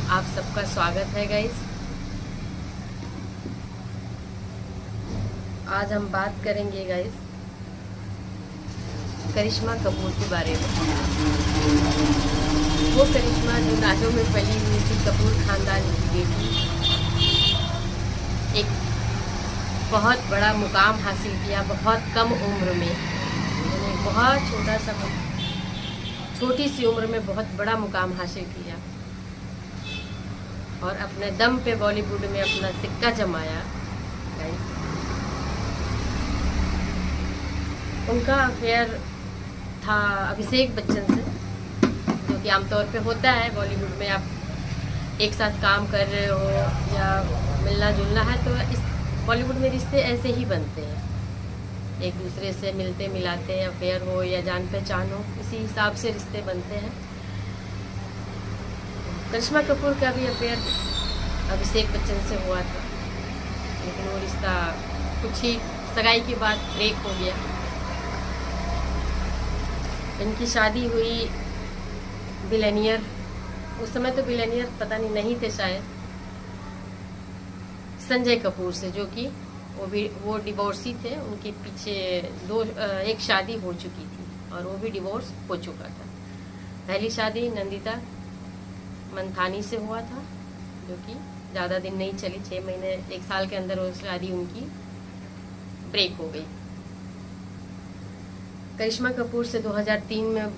आप सबका स्वागत है गाइस। आज हम बात करेंगे गाइस करिश्मा कपूर के बारे में। वो करिश्मा जो नाजों में पली हुई थी, कपूर खानदान की बेटी, एक बहुत बड़ा मुकाम हासिल किया बहुत कम उम्र में। उन्होंने बहुत छोटी सी उम्र में बहुत बड़ा मुकाम हासिल किया और अपने दम पे बॉलीवुड में अपना सिक्का जमाया। उनका अफेयर था अभिषेक बच्चन से, जो कि आमतौर पे होता है बॉलीवुड में। आप एक साथ काम कर रहे हो या मिलना जुलना है तो इस बॉलीवुड में रिश्ते ऐसे ही बनते हैं, एक दूसरे से मिलते मिलाते हैं। अफेयर हो या जान पहचान हो, इसी हिसाब से रिश्ते बनते हैं। करिश्मा कपूर का भी अफेयर अभिषेक बच्चन से हुआ था, लेकिन वो रिश्ता कुछ ही सगाई के बाद ब्रेक हो गया। इनकी शादी हुई बिलेनियर, उस समय तो बिलेनियर पता नहीं थे शायद, संजय कपूर से, जो कि वो डिवोर्सी थे। उनके पीछे एक शादी हो चुकी थी और वो भी डिवोर्स हो चुका था। पहली शादी नंदिता मंथानी से हुआ था, जो कि ज़्यादा दिन नहीं चली, 6 महीने 1 साल के अंदर वो शादी उनकी ब्रेक हो गई। करिश्मा कपूर से 2003 में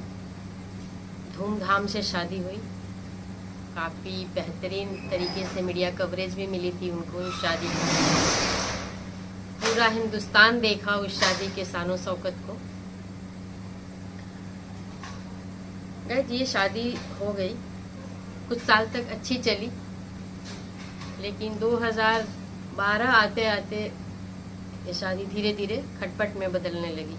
धूमधाम से शादी हुई। काफ़ी बेहतरीन तरीके से मीडिया कवरेज भी मिली थी उनको उस शादी में। पूरा हिंदुस्तान देखा उस शादी के शानो शौकत को। ये शादी हो गई, कुछ साल तक अच्छी चली, लेकिन 2012 आते आते ये शादी धीरे धीरे खटपट में बदलने लगी।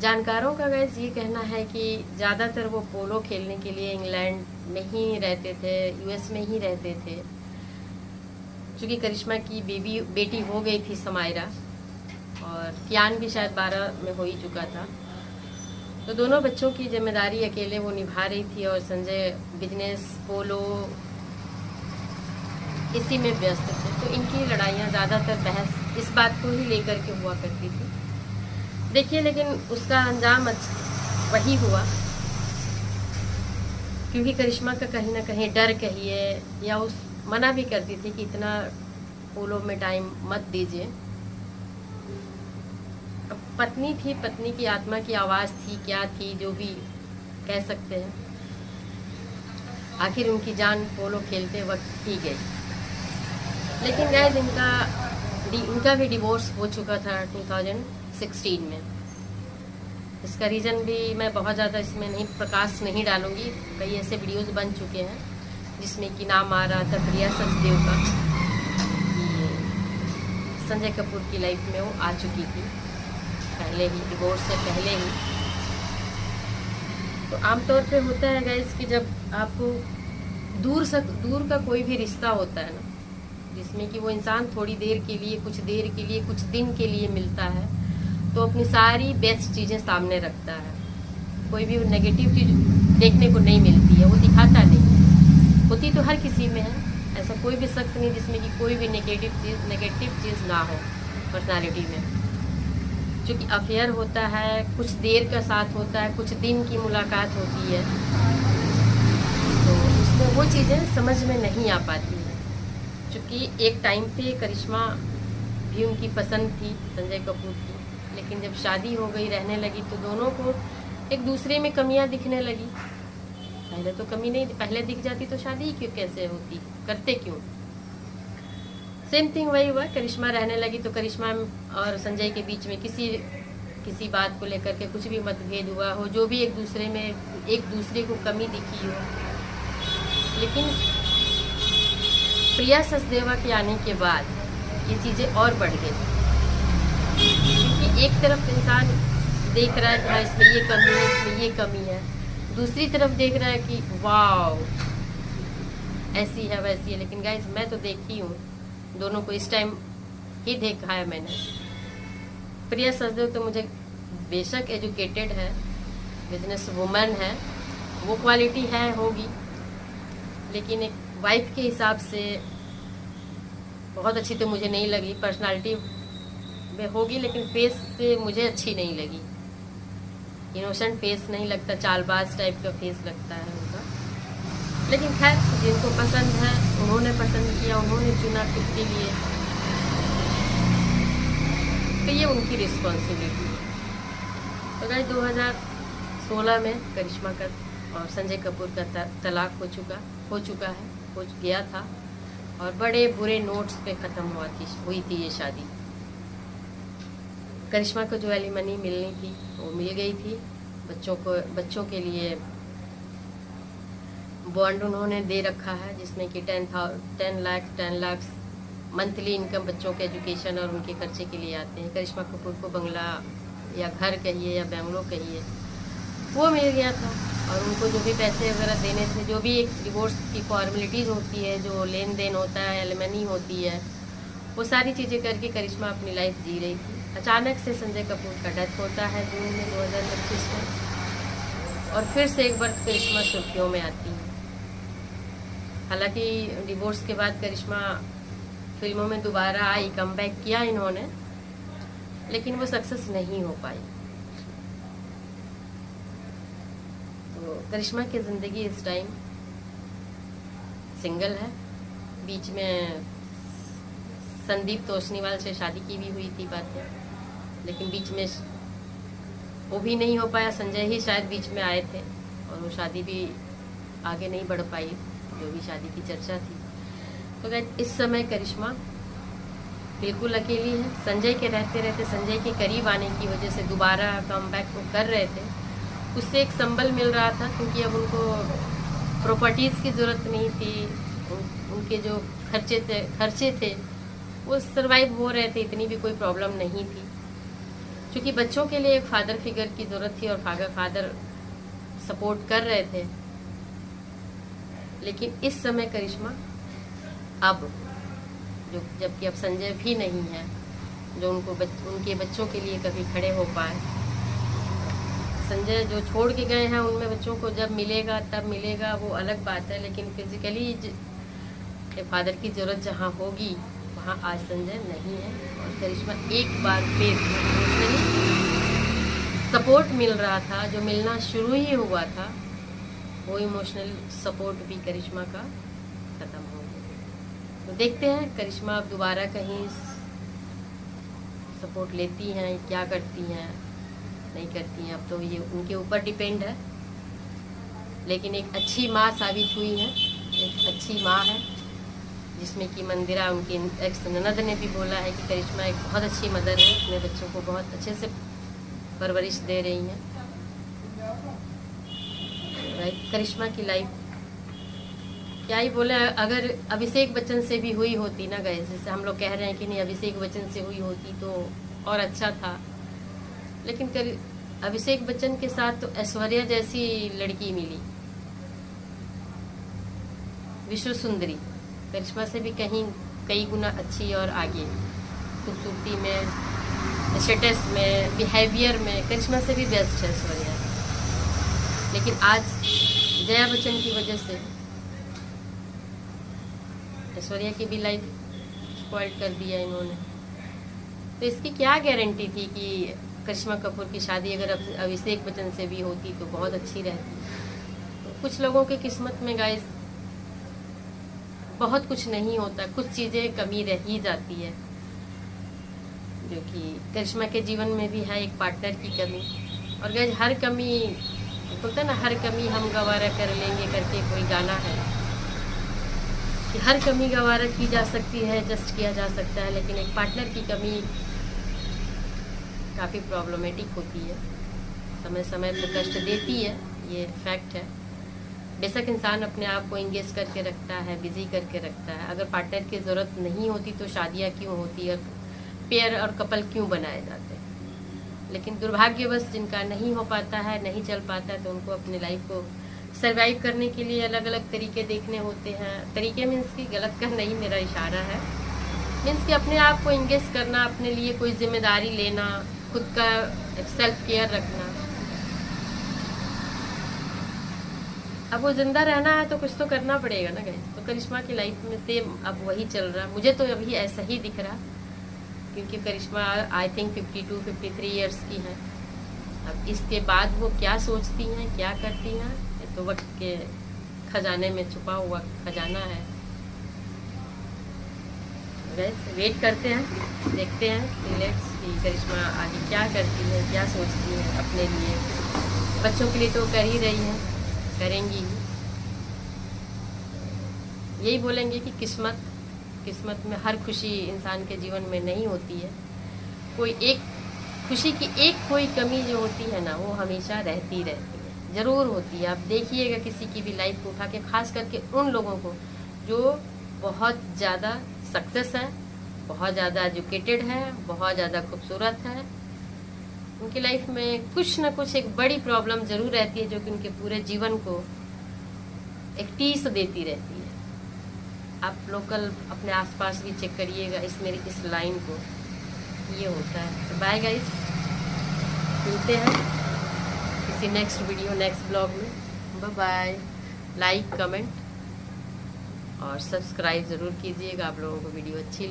जानकारों का गैस ये कहना है कि ज़्यादातर वो पोलो खेलने के लिए इंग्लैंड में ही रहते थे, यूएस में ही रहते थे। चूँकि करिश्मा की बेटी हो गई थी समायरा, और कियान भी शायद 12 में हो ही चुका था, तो दोनों बच्चों की जिम्मेदारी अकेले वो निभा रही थी और संजय बिजनेस पोलो इसी में व्यस्त थे। तो इनकी लड़ाइयाँ ज़्यादातर बहस इस बात को ही लेकर के हुआ करती थी। देखिए, लेकिन उसका अंजाम वही हुआ, क्योंकि करिश्मा का कहीं ना कहीं डर कहिए या उस मना भी करती थी कि इतना पोलो में टाइम मत दीजिए। अब पत्नी थी, पत्नी की आत्मा की आवाज़ थी, क्या थी, जो भी कह सकते हैं। आखिर उनकी जान पोलो खेलते वक्त ही गई। लेकिन गाइस इनका भी डिवोर्स हो चुका था 2016 में। इसका रीज़न भी मैं बहुत ज़्यादा इसमें प्रकाश नहीं डालूंगी। कई ऐसे वीडियोस बन चुके हैं जिसमें कि नाम आ रहा था प्रिया सचदेव का, संजय कपूर की लाइफ में वो आ चुकी थी पहले ही, डिवोर्स से पहले ही। तो आमतौर पे होता है गाइस कि जब आपको दूर का कोई भी रिश्ता होता है ना, जिसमें कि वो इंसान थोड़ी देर के लिए, कुछ देर के लिए, कुछ दिन के लिए मिलता है, तो अपनी सारी बेस्ट चीज़ें सामने रखता है। कोई भी नेगेटिव चीज़ देखने को नहीं मिलती है, वो दिखाता नहीं। होती तो हर किसी में है, ऐसा कोई भी शख्स नहीं जिसमें कि कोई भी नेगेटिव चीज़ ना हो पर्सनालिटी में। क्योंकि अफेयर होता है, कुछ देर का साथ होता है, कुछ दिन की मुलाकात होती है, तो उसमें वो चीज़ें समझ में नहीं आ पाती है। क्योंकि एक टाइम पे करिश्मा भी उनकी पसंद थी संजय कपूर की, लेकिन जब शादी हो गई, रहने लगी, तो दोनों को एक दूसरे में कमियां दिखने लगी। पहले तो कमी नहीं, पहले दिख जाती तो शादी क्यों कैसे होती, करते क्यों। सेम थिंग वही हुआ, करिश्मा रहने लगी तो करिश्मा और संजय के बीच में किसी बात को लेकर के कुछ भी मतभेद हुआ हो, जो भी एक दूसरे को कमी दिखी हो। लेकिन प्रिया सचदेवा के आने के बाद ये चीज़ें और बढ़ गई, क्योंकि एक तरफ इंसान देख रहा है कि हाँ इसमें ये कमी है, इसमें ये कमी है, दूसरी तरफ देख रहा है कि वाव ऐसी है वैसी है। लेकिन गाइस मैं तो देखी हूँ, दोनों को इस टाइम ही देखा है मैंने। प्रिया सचदेव तो मुझे बेशक एजुकेटेड है, बिजनेस वुमन है, वो क्वालिटी है होगी, लेकिन एक वाइफ के हिसाब से बहुत अच्छी तो मुझे नहीं लगी, पर्सनालिटी में होगी लेकिन फेस से मुझे अच्छी नहीं लगी। इनोसेंट फेस नहीं लगता, चालबाज टाइप का फेस लगता है उनका। लेकिन खैर, जिनको पसंद है उन्होंने पसंद किया, उन्होंने चुना खुद के लिए, तो ये उनकी रिस्पॉन्सिबिलिटी है। तो गाइस 2016 में करिश्मा का और संजय कपूर का तलाक हो गया था और बड़े बुरे नोट्स पे ख़त्म हुई थी ये शादी। करिश्मा को जो एलिमनी मिलनी थी वो मिल गई थी। बच्चों के लिए बॉन्ड उन्होंने दे रखा है, जिसमें कि 10 लाख मंथली इनकम बच्चों के एजुकेशन और उनके खर्चे के लिए आते हैं। करिश्मा कपूर को बंगला या घर कहिए या बंगलो कहिए, वो मिल गया था। और उनको जो भी पैसे वगैरह देने थे, जो भी एक डिवोर्स की फॉर्मेलिटीज़ होती है, जो लेन देन होता है, एलिमनी होती है, वो सारी चीज़ें करके करिश्मा अपनी लाइफ जी रही थी। अचानक से संजय कपूर का डेथ होता है जून में 2025 में, और फिर से एक बार करिश्मा सुर्खियों में आती है। हालांकि डिवोर्स के बाद करिश्मा फिल्मों में दोबारा आई, कमबैक किया इन्होंने, लेकिन वो सक्सेस नहीं हो पाई। तो करिश्मा की ज़िंदगी इस टाइम सिंगल है। बीच में संदीप तोषनीवाल से शादी की भी हुई थी बातें, लेकिन बीच में वो भी नहीं हो पाया। संजय ही शायद बीच में आए थे और वो शादी भी आगे नहीं बढ़ पाई, जो भी शादी की चर्चा थी। तो गाइस इस समय करिश्मा बिल्कुल अकेली है। संजय के रहते संजय के करीब आने की वजह से दोबारा कमबैक वो कर रहे थे, उससे एक संबल मिल रहा था, क्योंकि अब उनको प्रॉपर्टीज़ की ज़रूरत नहीं थी। उनके जो खर्चे थे वो सरवाइव हो रहे थे, इतनी भी कोई प्रॉब्लम नहीं थी। क्योंकि बच्चों के लिए एक फादर फिगर की ज़रूरत थी और फादर सपोर्ट कर रहे थे। लेकिन इस समय करिश्मा अब जबकि अब संजय भी नहीं है जो उनके बच्चों के लिए कभी खड़े हो पाए। संजय जो छोड़ के गए हैं उनमें बच्चों को जब मिलेगा तब मिलेगा, वो अलग बात है। लेकिन फिजिकली फादर की ज़रूरत जहाँ होगी वहाँ आज संजय नहीं है। और करिश्मा एक बार फिर सपोर्ट मिल रहा था, जो मिलना शुरू ही हुआ था, वो इमोशनल सपोर्ट भी करिश्मा का ख़त्म हो गया। तो देखते हैं करिश्मा अब दोबारा कहीं सपोर्ट लेती हैं, क्या करती हैं, नहीं करती हैं, अब तो ये उनके ऊपर डिपेंड है। लेकिन एक अच्छी माँ साबित हुई है, एक अच्छी माँ है, जिसमें कि मंदिरा उनकी एक्स ननद ने भी बोला है कि करिश्मा एक बहुत अच्छी मदर है, अपने बच्चों को बहुत अच्छे से परवरिश दे रही हैं। करिश्मा की लाइफ क्या ही बोले, अगर अभिषेक बच्चन से भी हुई होती ना गाइस, जैसे हम लोग कह रहे हैं कि नहीं अभिषेक बच्चन से हुई होती तो और अच्छा था, लेकिन अभिषेक बच्चन के साथ तो ऐश्वर्या जैसी लड़की मिली, विश्व सुंदरी, करिश्मा से भी कई गुना अच्छी और आगे, खूबसूरती में, स्टेटस में, बिहेवियर में करिश्मा से भी बेस्ट है ऐश्वर्या। लेकिन आज जया बच्चन की वजह से ऐश्वर्या की भी लाइफ स्पॉइल कर दिया इन्होंने। तो इसकी क्या गारंटी थी कि करिश्मा कपूर की शादी अगर अभिषेक बच्चन से भी होती तो बहुत अच्छी रहती। तो कुछ लोगों की किस्मत में गाइस बहुत कुछ नहीं होता, कुछ चीज़ें कमी रह ही जाती है, जो कि करिश्मा के जीवन में भी है, एक पार्टनर की कमी। और गाइस हर कमी बोलते हैं ना, हर कमी हम गवारा कर लेंगे करके कोई गाना है कि हर कमी गवारा की जा सकती है, एडजस्ट किया जा सकता है, लेकिन एक पार्टनर की कमी काफ़ी प्रॉब्लमेटिक होती है, समय समय पर कष्ट देती है, ये फैक्ट है। बेशक इंसान अपने आप को इंगेज करके रखता है, बिजी करके रखता है, अगर पार्टनर की ज़रूरत नहीं होती तो शादियाँ क्यों होती और पेयर और कपल क्यों बनाए जाते हैं। लेकिन दुर्भाग्यवश जिनका नहीं हो पाता है, नहीं चल पाता है, तो उनको अपनी लाइफ को सरवाइव करने के लिए अलग अलग तरीके देखने होते हैं। तरीके मीन्स की गलत का नहीं, मेरा इशारा है, मीन्स कि अपने आप को इंगेज करना, अपने लिए कोई जिम्मेदारी लेना, खुद का सेल्फ केयर रखना। अब वो जिंदा रहना है तो कुछ तो करना पड़ेगा ना गाइस। तो करिश्मा की लाइफ में सेम अब वही चल रहा, मुझे तो अभी ऐसा ही दिख रहा, क्योंकि करिश्मा आई थिंक 52-53 ईयर्स की है। अब इसके बाद वो क्या सोचती हैं, क्या करती हैं, ये तो वक्त के खजाने में छुपा हुआ खजाना है। वैसे वेट करते हैं, देखते हैं लेट्स कि करिश्मा आगे क्या करती है, क्या सोचती है अपने लिए। बच्चों के लिए तो कर ही रही है, करेंगी ही। यही बोलेंगे कि किस्मत में हर खुशी इंसान के जीवन में नहीं होती है। कोई एक खुशी की एक कोई कमी जो होती है ना, वो हमेशा रहती है, ज़रूर होती है। आप देखिएगा किसी की भी लाइफ को उठा के, खास करके उन लोगों को जो बहुत ज़्यादा सक्सेस है, बहुत ज़्यादा एजुकेटेड है, बहुत ज़्यादा खूबसूरत है, उनकी लाइफ में कुछ ना कुछ एक बड़ी प्रॉब्लम ज़रूर रहती है, जो कि उनके पूरे जीवन को एक टीस देती रहती है। आप लोकल अपने आसपास भी चेक करिएगा इस लाइन को, ये होता है। तो बाय गाइस, मिलते हैं किसी नेक्स्ट वीडियो, नेक्स्ट ब्लॉग में। Bye bye. लाइक, कमेंट और सब्सक्राइब ज़रूर कीजिएगा। आप लोगों को वीडियो अच्छी